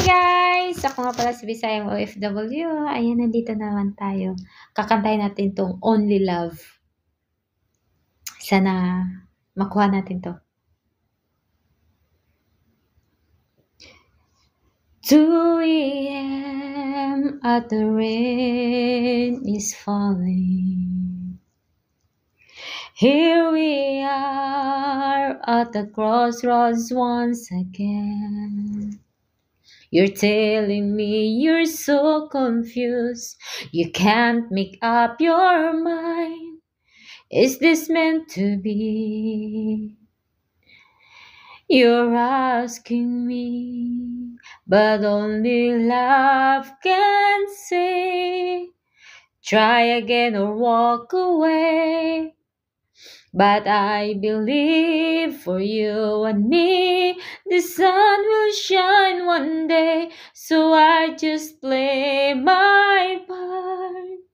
guys! Ako nga pala si Bisayang OFW. Ayan, nandito naman tayo. Kakantahin natin tong Only Love. Sana makuha natin to. 2 a.m. at the rain is falling. Here we are at the crossroads once again. You're telling me you're so confused, you can't make up your mind. Is this meant to be? You're asking me, but only love can say, try again or walk away. But I believe for you and me, the sun will shine one day. So I just play my part.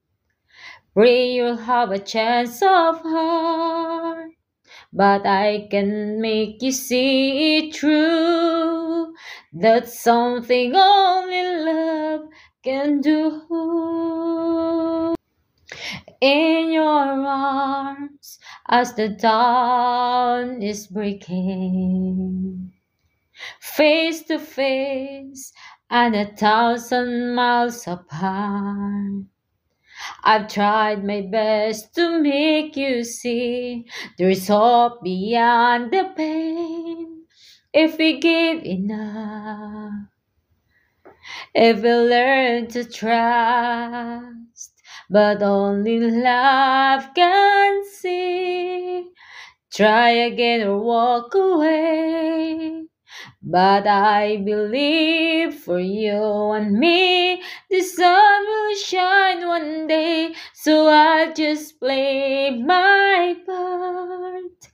Pray you'll have a chance of heart. But I can make you see it true. That's something only love can do. In your arms as the dawn is breaking, face to face and 1,000 miles apart. I've tried my best to make you see there's hope beyond the pain. If we give enough, if we learn to trust, but only love can see, try again or walk away. But I believe for you and me, the sun will shine one day. So I'll just play my part.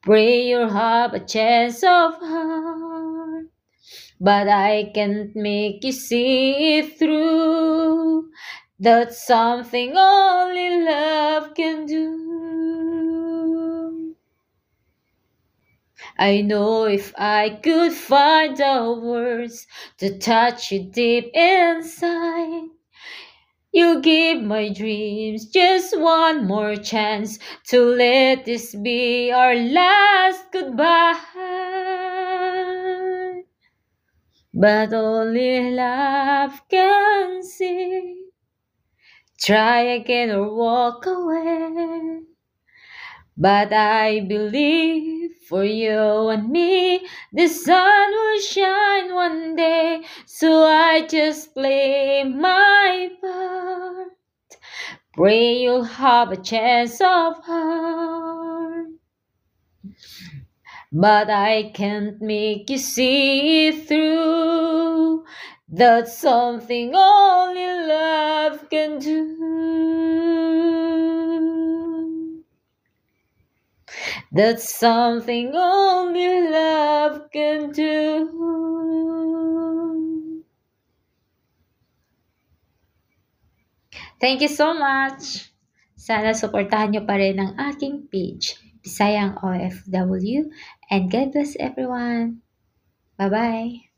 Pray you'll have a chance of heart. But I can't make you see it through. That's something only love can do. I know if I could find the words to touch you deep inside, you'll give my dreams just one more chance to let this be our last goodbye. But only love can see, try again or walk away. But I believe for you and me, the sun will shine one day. So I just play my part. Pray you'll have a chance of heart. But I can't make you see it through. That's something only love can do. That's something only love can do. Thank you so much. Sana suportahan nyo pa rin ang aking page, Bisayang OFW, and God bless everyone. Bye-bye.